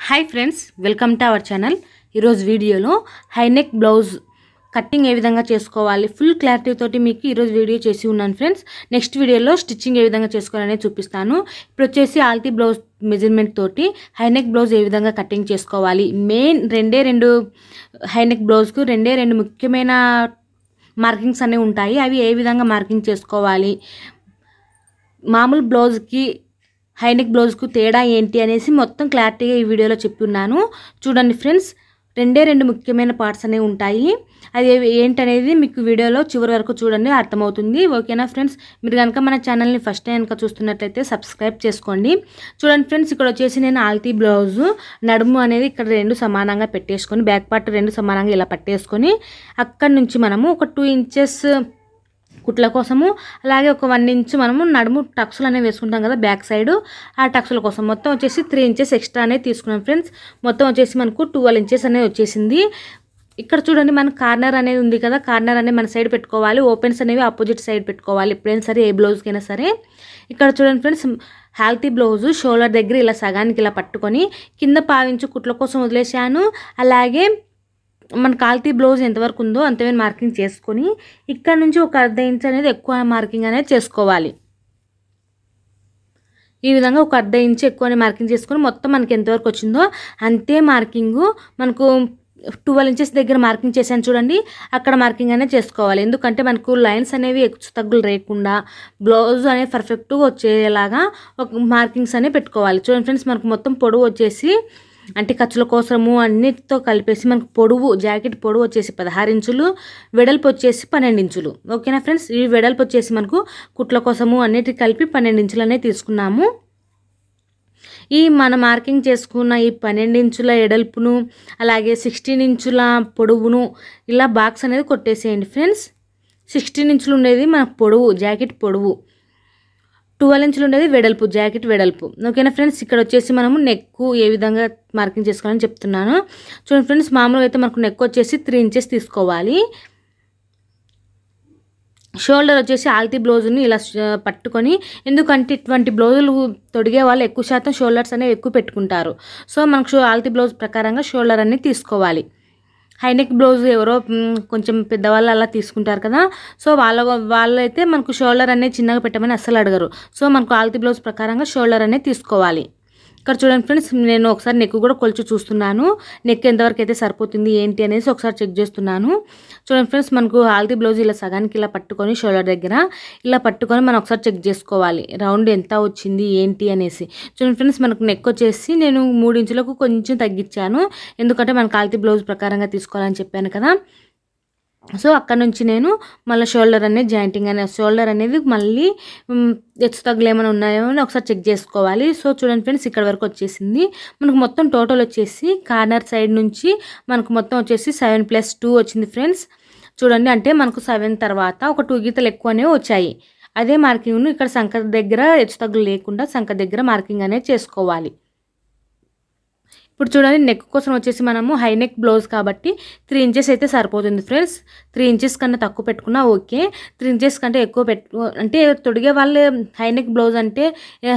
Hi friends welcome to our channel video high neck blouse cutting ए विधंगा चेसुकोवाली full clarity तोटी मीकु ई वीडियो चेसी उन्नानु फ्रेंड्स। नेक्स्ट वीडियो स्टिचिंग ए विधंगा चेसुकोवाలని చూపిస్తాను। ఇప్పుడు వచ్చేసి ఆల్తీ బ్లౌజ్ మెజర్మెంట్ తోటి హై నెక్ బ్లౌజ్ ఏ విధంగా కటింగ్ చేసుకోవాలి। మెయిన్ రెండు హై నెక్ బ్లౌజ్ కు రెండు ముఖ్యమైన మార్కింగ్స్ అనే ఉంటాయి। అవి ఏ విధంగా మార్కింగ్ చేసుకోవాలి, మామూలు బ్లౌజ్ కి హై నెక్ బ్లౌజ్ కు తేడా ఏంటి అనేసి మొత్తం క్లారిటీగా ఈ వీడియోలో చెప్పున్నాను। చూడండి ఫ్రెండ్స్, రెండు ముఖ్యమైన పార్ట్స్ అనేవి ఉంటాయి। అది ఏంటనేది మీకు వీడియోలో చివరి వరకు చూడండి, అర్థమవుతుంది। ఓకేనా ఫ్రెండ్స్, మీరు కనుక మన ఛానల్ని ఫస్ట్ టైం కనుక చూస్తున్నట్లయితే సబ్స్క్రైబ్ చేసుకోండి। చూడండి ఫ్రెండ్స్, ఇక్కడ వచ్చేసి నేను ఆల్తీ బ్లౌజ్ నడుము అనేది ఇక్కడ రెండు సమానంగా పెట్టేసుకొని బ్యాక్ పార్ట్ రెండు సమానంగా ఇలా పట్టేసుకొని అక్కడ నుంచి మనము ఒక 2 ఇంచెస్ కుట్ల కోసము అలాగే ఒక 1 ఇంచ్ మనము నడుము టక్స్లు అనేవి వేసుకుంటాం కదా బ్యాక్ సైడ్, ఆ టక్స్ల కోసం మొత్తం వచ్చేసి 3 ఇంచెస్ ఎక్స్ట్రా అనేది తీసుకున్నాం ఫ్రెండ్స్। మొత్తం వచ్చేసి మనకు 12 ఇంచెస్ అనేది వచ్చేసింది। ఇక్కడ చూడండి, మన కార్నర్ అనేది ఉంది కదా, కార్నర్ అనేది మన సైడ్ పెట్టుకోవాలి, ఓపెన్స్ అనేవి ఆపోజిట్ సైడ్ పెట్టుకోవాలి ఎప్పుడైనా సరే, ఏ బ్లౌజ్కైనా సరే। ఇక్కడ చూడండి ఫ్రెండ్స్, హాల్తీ బ్లౌజ్ షోల్డర్ దగ్గర ఇలా సగానికి ఇలా పట్టుకొని కింద 1/2 ఇంచు కుట్ల కోసం వదిలేసాను। అలాగే మన ఆల్తీ బ్లౌజ్ ఎంతవరకు ఉందో అంతవరకు మార్కింగ్ చేసుకొని ఇక్కడ నుంచి ఒక 1/2 ఇంచ్ అనేది ఎక్కువ మార్కింగ్ అనేది చేసుకోవాలి। ఈ విధంగా ఒక 1/2 ఇంచ్ ఎక్కువనే మార్కింగ్ చేసుకొని మొత్తం మనకి ఎంతవరకు వచ్చిందో అంతే మార్కింగ్ మనకు 12 ఇంచెస్ దగ్గర మార్కింగ్ చేశాను చూడండి, అక్కడ మార్కింగ్ అనేది చేసుకోవాలి। ఎందుకంటే మనకు లైన్స్ అనేవి హెచ్చు తగ్గులు లేకుండా బ్లౌజ్ అనేది పర్ఫెక్ట్గా వచ్చేలాగా ఒక మార్కింగ్స్ అనేవి పెట్టుకోవాలి। చూడండి ఫ్రెండ్స్, మనకు మొత్తం పొడవు వచ్చేసి అంటే ఖర్చుల కోసము అన్నిటితో కలిపేసి మనకు పొడవు జాకెట్ పొడవు వచ్చేసి 16 ఇంచులు, వెడల్పు వచ్చేసి 12 ఇంచులు। ఓకేనా ఫ్రెండ్స్, ఈ వెడల్పు వచ్చేసి మనకు కుట్ల కోసము అన్నిటికి కలిపి 12 ఇంచులు అనేది తీసుకున్నాము। ఈ మన మార్కింగ్ చేసుకున్న ఈ 12 ఇంచుల ఎడల్పును అలాగే 16 ఇంచుల పొడవును ఇలా బాక్స్ అనేది కొట్టేసేయండి ఫ్రెండ్స్। 16 ఇంచులు ఉండేది మన పొడవు జాకెట్ పొడవు, 12 ఇంచులు ఉండేది వెడల్పు జాకెట్ వెడల్పు। ఓకేనా ఫ్రెండ్స్, ఇక్కడ వచ్చేసి మనము నెక్ ఏ విధంగా మార్కింగ్ చేసుకోవాలని చెప్తున్నాను చూడండి ఫ్రెండ్స్। మామూలుగా అయితే మనకు నెక్ వచ్చేసి 3 ఇంచెస్ తీసుకోవాలి। షోల్డర్ వచ్చేసి ఆల్తీ బ్లౌజ్ని ఇలా పట్టుకొని, ఎందుకంటే ఇటువంటి బ్లౌజులు తొడిగే వాళ్ళు ఎక్కువ శాతం షోల్డర్స్ అనేవి ఎక్కువ పెట్టుకుంటారు। సో మనకు ఆల్తీ బ్లౌజ్ ప్రకారంగా షోల్డర్ అనేది తీసుకోవాలి। హై నెక్ బ్లౌజ్ ఎవరో కొంచెం పెద్దవాళ్ళు అలా తీసుకుంటారు కదా, సో వాళ్ళైతే మనకు షోల్డర్ అనేది చిన్నగా పెట్టమని అస్సలు అడగరు। సో మనకు ఆల్తీ బ్లౌజ్ ప్రకారంగా షోల్డర్ అనేది తీసుకోవాలి। ఇక్కడ చూడండి ఫ్రెండ్స్, నేను ఒకసారి నెక్ కూడా కొలిచి చూస్తున్నాను, నెక్ ఎంతవరకు అయితే సరిపోతుంది ఏంటి అనేసి ఒకసారి చెక్ చేస్తున్నాను। చూడండి ఫ్రెండ్స్, మనకు ఆల్తీ బ్లౌజ్ ఇలా సగానికి ఇలా పట్టుకొని షోల్డర్ దగ్గర ఇలా పట్టుకొని మనం ఒకసారి చెక్ చేసుకోవాలి రౌండ్ ఎంత వచ్చింది ఏంటి అనేసి। చూడండి ఫ్రెండ్స్, మనకు నెక్ వచ్చేసి నేను 3 ఇంచులకు కొంచెం తగ్గించాను, ఎందుకంటే మనకు ఆల్తీ బ్లౌజ్ ప్రకారంగా తీసుకోవాలని చెప్పాను కదా। సో అక్కడ నుంచి నేను మళ్ళీ షోల్డర్ అనేది జాయింటింగ్ అనేది షోల్డర్ అనేది మళ్ళీ హెచ్చు తగ్గులు ఏమైనా ఉన్నాయో అని ఒకసారి చెక్ చేసుకోవాలి। సో చూడండి ఫ్రెండ్స్, ఇక్కడ వరకు వచ్చేసింది మనకు మొత్తం టోటల్ వచ్చేసి కార్నర్ సైడ్ నుంచి మనకు మొత్తం వచ్చేసి 7 + 2 వచ్చింది ఫ్రెండ్స్। చూడండి, అంటే మనకు 7 తర్వాత ఒక 2 గీతలు ఎక్కువనే వచ్చాయి। అదే మార్కింగ్ను ఇక్కడ సంక దగ్గర హెచ్చు తగ్గులు లేకుండా సంక దగ్గర మార్కింగ్ అనేది చేసుకోవాలి। ఇప్పుడు చూడండి, నెక్ కోసం వచ్చేసి మనము హై నెక్ బ్లౌజ్ కాబట్టి 3 ఇంచెస్ అయితే సరిపోతుంది ఫ్రెండ్స్। 3 ఇంచెస్ కన్నా తక్కువ పెట్టుకున్నా ఓకే, 3 ఇంచెస్ కంటే ఎక్కువ అంటే తొడిగే వాళ్ళు హై నెక్ బ్లౌజ్ అంటే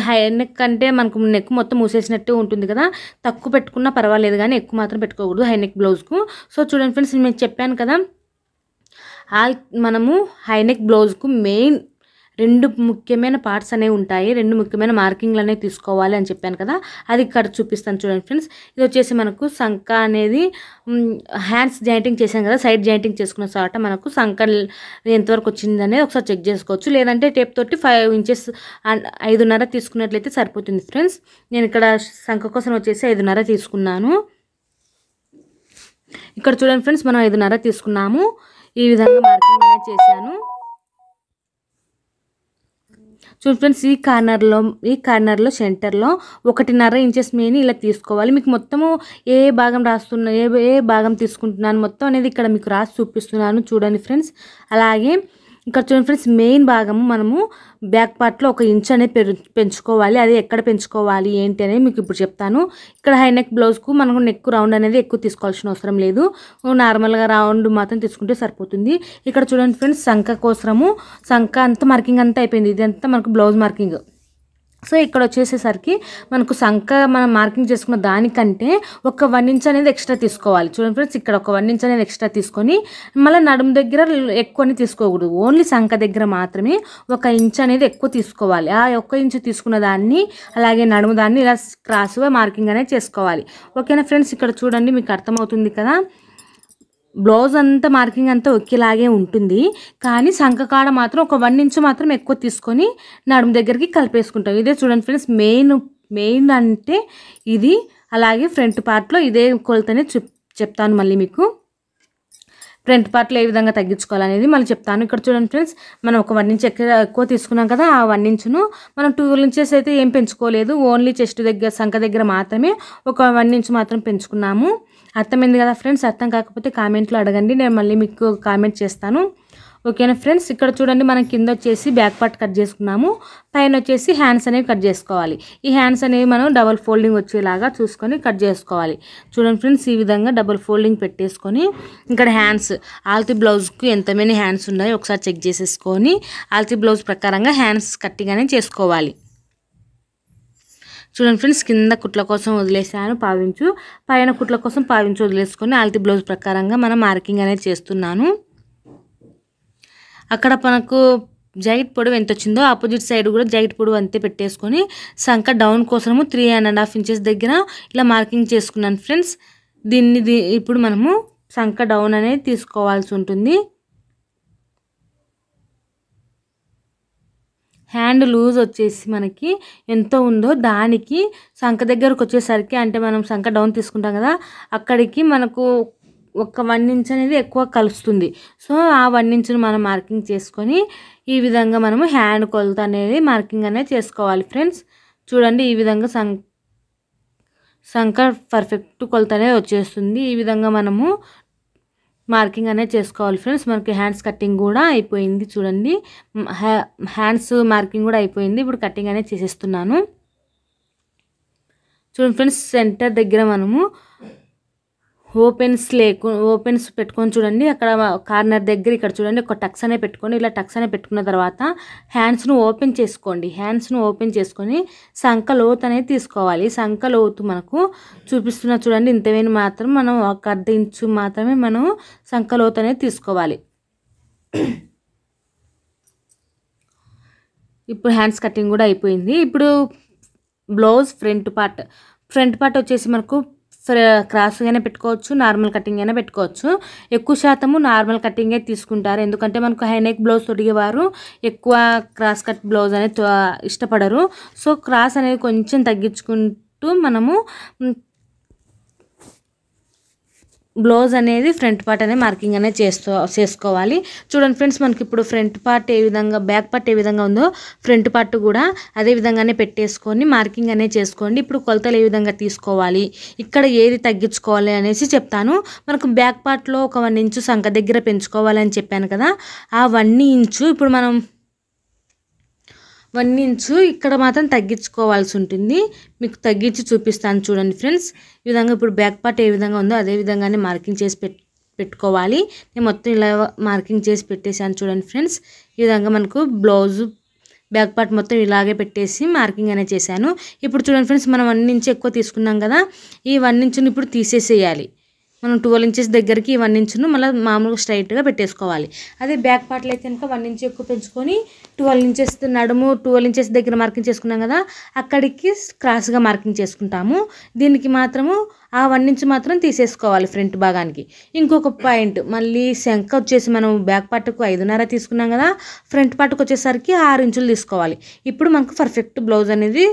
హై నెక్ అంటే మనకు నెక్ మొత్తం మూసేసినట్టు ఉంటుంది కదా, తక్కువ పెట్టుకున్నా పర్వాలేదు కానీ ఎక్కువ మాత్రం పెట్టుకోకూడదు హై నెక్ బ్లౌజ్కు। సో చూడండి ఫ్రెండ్స్, నేను చెప్పాను కదా, మనము హై నెక్ బ్లౌజ్కు మెయిన్ 2 ముఖ్యమైన పార్ట్స్ అనేవి ఉంటాయి, 2 ముఖ్యమైన మార్కింగ్లు అనేవి తీసుకోవాలి అని చెప్పాను కదా, అది ఇక్కడ చూపిస్తాను చూడండి ఫ్రెండ్స్। ఇది వచ్చేసి మనకు సంక అనేది హ్యాండ్స్ జాయింటింగ్ చేసాం కదా, సైడ్ జాయింటింగ్ చేసుకున్న చోట మనకు సంక ఎంతవరకు వచ్చింది అనేది ఒకసారి చెక్ చేసుకోవచ్చు, లేదంటే టేప్ తోటి 5 ఇంచెస్ 5.5 తీసుకున్నట్లయితే సరిపోతుంది ఫ్రెండ్స్। నేను ఇక్కడ సంక కోసం వచ్చేసి 5.5 తీసుకున్నాను। ఇక్కడ చూడండి ఫ్రెండ్స్, మనం 5.5 తీసుకున్నాము, ఈ విధంగా మార్కింగ్ అనేది చేశాను। చూడండి ఫ్రెండ్స్, ఈ కార్నర్లో సెంటర్లో 1.5 ఇంచెస్ మేని ఇలా తీసుకోవాలి। మీకు మొత్తము ఏ భాగం రాస్తున్నా ఏ భాగం తీసుకుంటున్నాను మొత్తం అనేది ఇక్కడ మీకు రాసి చూపిస్తున్నాను చూడండి ఫ్రెండ్స్। అలాగే ఇక్కడ చూడండి ఫ్రెండ్స్, మెయిన్ భాగము మనము బ్యాక్ పార్ట్లో 1 ఇంచ్ అనేది పెంచుకోవాలి। అది ఎక్కడ పెంచుకోవాలి ఏంటి అనేది మీకు ఇప్పుడు చెప్తాను। ఇక్కడ హై నెక్ బ్లౌజ్కు మనకు నెక్ రౌండ్ అనేది ఎక్కువ తీసుకోవాల్సిన అవసరం లేదు, నార్మల్గా రౌండ్ మాత్రం తీసుకుంటే సరిపోతుంది। ఇక్కడ చూడండి ఫ్రెండ్స్, సంక కోసము సంక అంతా మార్కింగ్ అంతా అయిపోయింది, ఇదంతా మనకు బ్లౌజ్ మార్కింగ్। సో ఇక్కడ వచ్చేసేసరికి మనకు సంక మనం మార్కింగ్ చేసుకున్న దానికంటే ఒక 1 ఇంచ్ అనేది ఎక్స్ట్రా తీసుకోవాలి. చూడండి ఫ్రెండ్స్, ఇక్కడ ఒక 1 ఇంచ్ అనేది ఎక్స్ట్రా తీసుకొని మళ్ళీ నడుము దగ్గర ఎక్కువని తీసుకోకూడదు. ఓన్లీ సంక దగ్గర మాత్రమే 1 ఇంచ్ అనేది ఎక్కువ తీసుకోవాలి. ఆ 1 ఇంచ్ తీసుకున్న దాన్ని అలాగే నడుము దాన్ని ఇలా క్రాస్గా మార్కింగ్ అనేది చేసుకోవాలి. ఓకేనా ఫ్రెండ్స్, ఇక్కడ చూడండి మీకు అర్థమవుతుంది కదా. బ్లౌజ్ అంతా మార్కింగ్ అంతా ఒకేలాగే ఉంటుంది, కానీ సంక కాడ మాత్రం ఒక 1 ఇంచ్ మాత్రం ఎక్కువ తీసుకొని నడుము దగ్గరికి కలిపేసుకుంటాం. ఇదే చూడండి ఫ్రెండ్స్, మెయిన్ అంటే ఇది. అలాగే ఫ్రంట్ పార్ట్లో ఇదే కొలతనే చెప్తాను మళ్ళీ మీకు. ఫ్రంట్ పార్ట్లో ఏ విధంగా తగ్గించుకోవాలనేది మళ్ళీ చెప్తాను. ఇక్కడ చూడండి ఫ్రెండ్స్, మనం ఒక 1 ఇంచ్ ఎక్కువ తీసుకున్నాం కదా. ఆ 1 ఇంచును మనం 12 ఇంచెస్ అయితే ఏం పెంచుకోలేదు. ఓన్లీ చెస్ట్ దగ్గర సంక దగ్గర మాత్రమే ఒక 1 ఇంచ్ మాత్రం పెంచుకున్నాము. అర్థమైంది కదా ఫ్రెండ్స్. అర్థం కాకపోతే కామెంట్లో అడగండి, నేను మళ్ళీ మీకు కామెంట్ చేస్తాను. ఓకేనా ఫ్రెండ్స్, ఇక్కడ చూడండి మనం కింద వచ్చేసి బ్యాక్ పార్ట్ కట్ చేసుకున్నాము, పైన వచ్చేసి హ్యాండ్స్ అనేవి కట్ చేసుకోవాలి. ఈ హ్యాండ్స్ అనేవి మనం డబల్ ఫోల్డింగ్ వచ్చేలాగా చూసుకొని కట్ చేసుకోవాలి. చూడండి ఫ్రెండ్స్, ఈ విధంగా డబల్ ఫోల్డింగ్ పెట్టేసుకొని ఇక్కడ హ్యాండ్స్ ఆల్తీ బ్లౌజ్కి ఎంతమంది హ్యాండ్స్ ఉన్నాయో ఒకసారి చెక్ చేసేసుకొని ఆల్తీ బ్లౌజ్ ప్రకారంగా హ్యాండ్స్ కట్టింగ్ అనేది చేసుకోవాలి. చూడండి ఫ్రెండ్స్, కింద కుట్ల కోసం వదిలేసాను పావించు, పైన కుట్ల కోసం పావించు వదిలేసుకొని ఆల్తీ బ్లౌజ్ ప్రకారంగా మనం మార్కింగ్ అనేది చేస్తున్నాను. అక్కడ మనకు జాకెట్ పొడవు ఎంత వచ్చిందో ఆపోజిట్ సైడ్ కూడా జాకెట్ పొడవు అంతే పెట్టేసుకొని సంక డౌన్ కోసము 3.5 ఇంచెస్ దగ్గర ఇలా మార్కింగ్ చేసుకున్నాను ఫ్రెండ్స్. ఇప్పుడు మనము సంక డౌన్ అనేది తీసుకోవాల్సి ఉంటుంది. హ్యాండ్ లూజ్ వచ్చేసి మనకి ఎంత ఉందో దానికి సంక దగ్గరకు వచ్చేసరికి, అంటే మనం సంక డౌన్ తీసుకుంటాం కదా, అక్కడికి మనకు ఒక 1 ఇంచ్ అనేది ఎక్కువ కలుస్తుంది. సో ఆ 1 ఇంచును మనం మార్కింగ్ చేసుకొని ఈ విధంగా మనము హ్యాండ్ కొలత అనేది మార్కింగ్ అనేది చేసుకోవాలి ఫ్రెండ్స్. చూడండి, ఈ విధంగా సంక పర్ఫెక్ట్ కొలత అనేది వచ్చేస్తుంది. ఈ విధంగా మనము మార్కింగ్ అనేది చేసుకోవాలి ఫ్రెండ్స్. మనకి హ్యాండ్స్ కటింగ్ కూడా అయిపోయింది. చూడండి, హ్యాండ్స్ మార్కింగ్ కూడా అయిపోయింది. ఇప్పుడు కటింగ్ అనేది చేసేస్తున్నాను. చూడండి ఫ్రెండ్స్, సెంటర్ దగ్గర మనము ఓపెన్స్ పెట్టుకొని చూడండి, అక్కడ కార్నర్ దగ్గర ఇక్కడ చూడండి ఒక టక్స్ అనే పెట్టుకొని ఇలా టక్స్ అనే పెట్టుకున్న తర్వాత హ్యాండ్స్ను ఓపెన్ చేసుకోండి. హ్యాండ్స్ను ఓపెన్ చేసుకొని సంక లోతు అనేది తీసుకోవాలి. సంక లోతు మనకు చూపిస్తున్నా చూడండి, ఇంతవేని మాత్రం మనం ఒక 1/2 ఇంచు మాత్రమే మనం సంక లోతు అనేది తీసుకోవాలి. ఇప్పుడు హ్యాండ్స్ కటింగ్ కూడా అయిపోయింది. ఇప్పుడు బ్లౌజ్ ఫ్రంట్ పార్ట్ వచ్చేసి మనకు క్రాస్గానే పెట్టుకోవచ్చు, నార్మల్ కటింగ్ అయినా పెట్టుకోవచ్చు. ఎక్కువ శాతము నార్మల్ కటింగే తీసుకుంటారు, ఎందుకంటే మనకు హై నెక్ బ్లౌజ్ తొడిగేవారు ఎక్కువ క్రాస్ కట్ బ్లౌజ్ అనేది ఇష్టపడరు. సో క్రాస్ అనేది కొంచెం తగ్గించుకుంటూ మనము బ్లౌజ్ అనేది ఫ్రంట్ పార్ట్ అనేది మార్కింగ్ అనేది చేసుకోవాలి. చూడండి ఫ్రెండ్స్, మనకి ఇప్పుడు ఫ్రంట్ పార్ట్ ఏ విధంగా, బ్యాక్ పార్ట్ ఏ విధంగా ఉందో ఫ్రంట్ పార్ట్ కూడా అదే విధంగానే పెట్టేసుకొని మార్కింగ్ అనేది చేసుకోండి. ఇప్పుడు కొలతలు ఏ విధంగా తీసుకోవాలి, ఇక్కడ ఏది తగ్గించుకోవాలి అనేసి చెప్తాను. మనకు బ్యాక్ పార్ట్లో ఒక 1 ఇంచు సంక దగ్గర పెంచుకోవాలని చెప్పాను కదా, ఆ 1 ఇంచు ఇప్పుడు మనం 1 ఇంచు ఇక్కడ మాత్రం తగ్గించుకోవాల్సి ఉంటుంది. మీకు తగ్గించి చూపిస్తాను చూడండి ఫ్రెండ్స్. ఈ విధంగా ఇప్పుడు బ్యాక్ పార్ట్ ఏ విధంగా ఉందో అదే విధంగానే మార్కింగ్ చేసి పెట్టుకోవాలి. నేను మొత్తం ఇలా మార్కింగ్ చేసి పెట్టేసాను చూడండి ఫ్రెండ్స్. ఈ విధంగా మనకు బ్లౌజ్ బ్యాక్ పార్ట్ మొత్తం ఇలాగే పెట్టేసి మార్కింగ్ అనేది చేశాను. ఇప్పుడు చూడండి ఫ్రెండ్స్, మనం 1 ఇంచు ఎక్కువ తీసుకున్నాం కదా, ఈ 1 ఇంచుని ఇప్పుడు తీసేసేయాలి. మనం 12 ఇంచెస్ దగ్గరికి 1 ఇంచును మళ్ళీ మామూలుగా స్ట్రైట్గా పెట్టేసుకోవాలి. అదే బ్యాక్ పార్ట్లో అయితే కనుక 1 ఇంచు ఎక్కువ పెంచుకొని 12 ఇంచెస్ నడుము 12 ఇంచెస్ దగ్గర మార్కింగ్ చేసుకున్నాం కదా, అక్కడికి క్రాస్గా మార్కింగ్ చేసుకుంటాము. దీనికి మాత్రము ఆ 1 ఇంచు మాత్రం తీసేసుకోవాలి ఫ్రంట్ భాగానికి. ఇంకొక పాయింట్, మళ్ళీ శంఖ వచ్చేసి మనం బ్యాక్ పార్ట్కు 5.5 తీసుకున్నాం కదా, ఫ్రంట్ పార్ట్కి వచ్చేసరికి 6 ఇంచులు తీసుకోవాలి. ఇప్పుడు మనకు పర్ఫెక్ట్ బ్లౌజ్ అనేది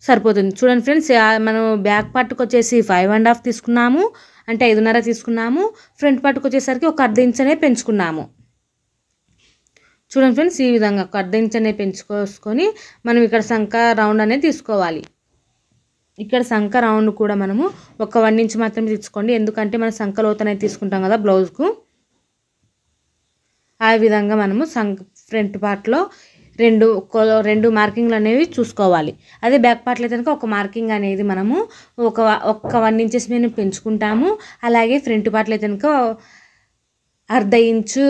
సరిపోతుంది. చూడండి ఫ్రెండ్స్, మనం బ్యాక్ పార్ట్కి వచ్చేసి 5.5 తీసుకున్నాము, అంటే 5.5 తీసుకున్నాము. ఫ్రంట్ పార్ట్కి వచ్చేసరికి ఒక 1/2 ఇంచ్ అనేది పెంచుకున్నాము. చూడండి ఫ్రెండ్స్, ఈ విధంగా ఒక 1/2 ఇంచ్ అనేది పెంచుకొని మనం ఇక్కడ సంక రౌండ్ అనేది తీసుకోవాలి. ఇక్కడ సంక రౌండ్ కూడా మనము ఒక 1 ఇంచ్ మాత్రమే తీసుకోండి, ఎందుకంటే మనం సంక లోతు అనేది తీసుకుంటాం కదా బ్లౌజ్కు. ఆ విధంగా మనము ఫ్రంట్ పార్ట్లో రెండు మార్కింగ్లు అనేవి చూసుకోవాలి. అదే బ్యాక్ పార్ట్లో అయితే కనుక ఒక మార్కింగ్ అనేది మనము ఒక 1 ఇంచెస్ మీద పెంచుకుంటాము. అలాగే ఫ్రంట్ పార్ట్లో అయితే కనుక అర్ధ ఇంచు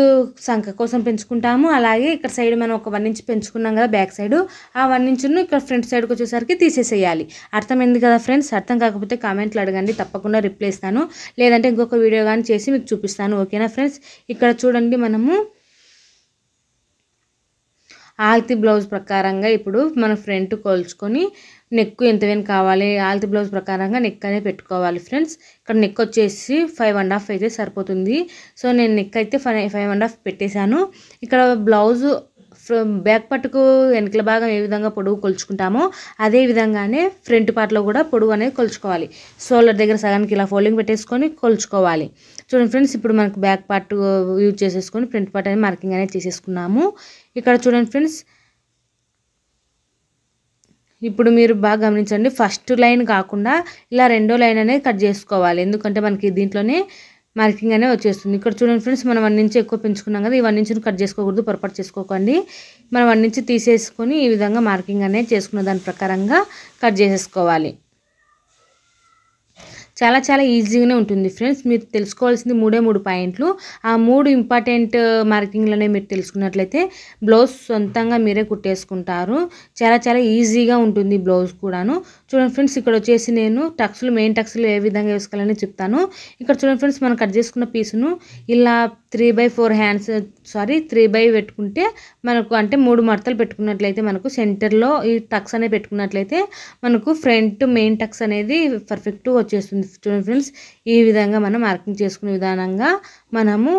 సంఖ కోసం పెంచుకుంటాము. అలాగే ఇక్కడ సైడ్ మనం ఒక 1 ఇంచ్ పెంచుకున్నాం కదా బ్యాక్ సైడ్, ఆ 1 ఇంచును ఇక్కడ ఫ్రంట్ సైడ్కి వచ్చేసరికి తీసేసేయాలి. అర్థమైంది కదా ఫ్రెండ్స్? అర్థం కాకపోతే కామెంట్లు అడగండి, తప్పకుండా రిప్లై ఇస్తాను. లేదంటే ఇంకొక వీడియో కానీ చేసి మీకు చూపిస్తాను. ఓకేనా ఫ్రెండ్స్? ఇక్కడ చూడండి, మనము ఆల్తి బ్లౌజ్ ప్రకారంగా ఇప్పుడు మన ఫ్రంట్ కొలుచుకొని నెక్ ఎంత వేని కావాలి, ఆల్తి బ్లౌజ్ ప్రకారంగా నెక్ అనేది పెట్టుకోవాలి ఫ్రెండ్స్. ఇక్కడ నెక్ వచ్చేసి 5.5 అయితే సరిపోతుంది. సో నేను నెక్ అయితే 5.5 పెట్టేశాను. ఇక్కడ బ్లౌజు బ్యాక్ పట్టుకు వెనకల భాగం ఏ విధంగా పొడవు కొలుచుకుంటామో అదే విధంగానే ఫ్రంట్ పార్ట్లో కూడా పొడవు అనేది కొలుచుకోవాలి. షోల్డర్ దగ్గర సగానికి ఇలా ఫోల్డింగ్ పెట్టేసుకొని కొలుచుకోవాలి. చూడండి ఫ్రెండ్స్, ఇప్పుడు మనకు బ్యాక్ పార్ట్ యూజ్ చేసేసుకొని ఫ్రంట్ పార్ట్ అనేది మార్కింగ్ అనేది చేసేసుకున్నాము. ఇక్కడ చూడండి ఫ్రెండ్స్, ఇప్పుడు మీరు బాగా గమనించండి, ఫస్ట్ లైన్ కాకుండా ఇలా రెండో లైన్ అనేది కట్ చేసుకోవాలి. ఎందుకంటే మనకి దీంట్లోనే మార్కింగ్ అనేది వచ్చేస్తుంది. ఇక్కడ చూడండి ఫ్రెండ్స్, మనం 1 ఇంచ్ ఎక్కువ పెంచుకున్నాం కదా, ఈ 1 ఇంచ్ను కట్ చేసుకోకూడదు, పొరపాటు చేసుకోకండి. మనం 1 ఇంచ్ తీసేసుకొని ఈ విధంగా మార్కింగ్ అనేది చేసుకున్న దాని ప్రకారంగా కట్ చేసేసుకోవాలి. చాలా చాలా ఈజీగానే ఉంటుంది ఫ్రెండ్స్. మీరు తెలుసుకోవాల్సింది 3 పాయింట్లు. ఆ 3 ఇంపార్టెంట్ మార్కింగ్లనే మీరు తెలుసుకున్నట్లయితే బ్లౌజ్ సొంతంగా మీరే కుట్టేసుకుంటారు. చాలా చాలా ఈజీగా ఉంటుంది బ్లౌజ్ కూడాను. చూడండి ఫ్రెండ్స్, ఇక్కడ వచ్చేసి నేను టక్స్లు, మెయిన్ టక్స్లు ఏ విధంగా వేసుకోవాలని చెప్తాను. ఇక్కడ చూడండి ఫ్రెండ్స్, మనం కట్ చేసుకున్న పీసును ఇలా 3/4 పెట్టుకుంటే మనకు, అంటే 3 మడతలు పెట్టుకున్నట్లయితే మనకు సెంటర్లో ఈ టక్స్ అనేది పెట్టుకున్నట్లయితే మనకు ఫ్రంట్ మెయిన్ టక్స్ అనేది పర్ఫెక్ట్గా వచ్చేస్తుంది. చూడండి ఫ్రెండ్స్, ఈ విధంగా మనం మార్కింగ్ చేసుకునే విధానంగా మనము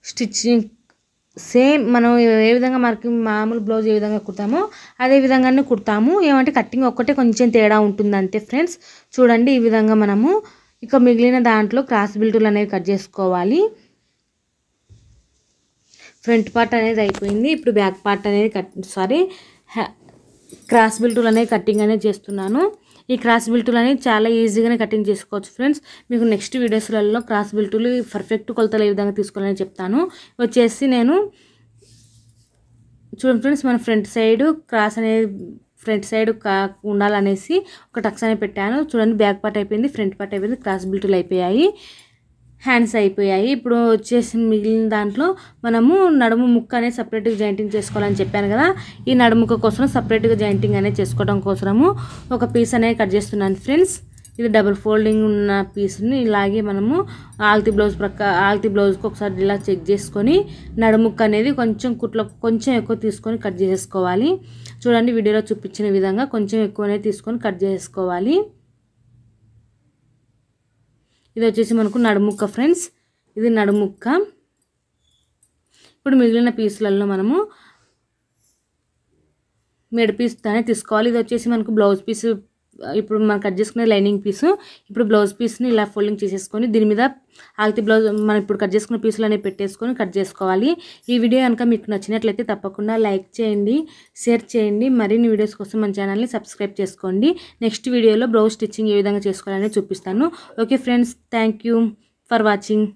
స్టిచ్చింగ్ సేమ్ మనం ఏ విధంగా మార్కింగ్ మామూలు బ్లౌజ్ ఏ విధంగా కుడతామో అదే విధంగానే కుడతాము. ఏమంటే కట్టింగ్ ఒక్కటే కొంచెం తేడా ఉంటుంది అంతే ఫ్రెండ్స్. చూడండి, ఈ విధంగా మనము ఇక మిగిలిన దాంట్లో క్రాస్ బిల్టులు అనేవి కట్ చేసుకోవాలి. ఫ్రంట్ పార్ట్ అనేది అయిపోయింది. ఇప్పుడు బ్యాక్ పార్ట్ అనేది క్రాస్ బిల్టులు అనేవి కట్టింగ్ అనేది చేస్తున్నాను. ఈ క్రాస్ బిల్టులు అనేవి చాలా ఈజీగానే కటింగ్ చేసుకోవచ్చు ఫ్రెండ్స్. మీకు నెక్స్ట్ వీడియోస్లలో క్రాస్ బిల్టులు పర్ఫెక్ట్ కొలతలు ఏ విధంగా తీసుకోవాలని చెప్తాను. వచ్చేసి నేను చూడండి ఫ్రెండ్స్, మన ఫ్రంట్ సైడ్ క్రాస్ అనేది ఫ్రంట్ సైడ్ ఉండాలనేసి ఒక టక్స్ అనేది పెట్టాను. చూడండి, బ్యాక్ పార్ట్ అయిపోయింది, ఫ్రంట్ పార్ట్ అయిపోయింది, క్రాస్ బిల్టులు అయిపోయాయి, హ్యాండ్స్ అయిపోయాయి. ఇప్పుడు వచ్చేసి మిగిలిన దాంట్లో మనము నడుము ముక్క అనేది సపరేట్గా జాయింటింగ్ చేసుకోవాలని చెప్పాను కదా. ఈ నడుముక్క కోసం సపరేట్గా జాయింటింగ్ అనేది చేసుకోవడం కోసము ఒక పీస్ అనేది కట్ చేస్తున్నాను ఫ్రెండ్స్. ఇది డబుల్ ఫోల్డింగ్ ఉన్న పీస్ని ఇలాగే మనము ఆల్తి బ్లౌజ్కి ఒకసారి ఇలా చెక్ చేసుకొని నడుముక్క అనేది కొంచెం ఎక్కువ తీసుకొని కట్ చేసుకోవాలి. చూడండి, వీడియోలో చూపించిన విధంగా కొంచెం ఎక్కువనే తీసుకొని కట్ చేసుకోవాలి. ఇది వచ్చేసి మనకు నడుముక్క ఫ్రెండ్స్, ఇది నడుముక్క. ఇప్పుడు మిగిలిన పీసులలో మనము మెడ పీస్ అనేది తీసుకోవాలి. ఇది వచ్చేసి మనకు బ్లౌజ్ పీస్, ఇప్పుడు మనం కట్ చేసుకునే లైనింగ్ పీసు. ఇప్పుడు బ్లౌజ్ పీస్ని ఇలా ఫోల్డింగ్ చేసేసుకొని దీని మీద ఆల్తి బ్లౌజ్ మనం ఇప్పుడు కట్ చేసుకున్న పీసులు అనేవి పెట్టేసుకొని కట్ చేసుకోవాలి. ఈ వీడియో కనుక మీకు నచ్చినట్లయితే తప్పకుండా లైక్ చేయండి, షేర్ చేయండి. మరిన్ని వీడియోస్ కోసం మన ఛానల్ని సబ్స్క్రైబ్ చేసుకోండి. నెక్స్ట్ వీడియోలో బ్లౌజ్ స్టిచ్చింగ్ ఏ విధంగా చేసుకోవాలని చూపిస్తాను. Okay friends, thank you for watching.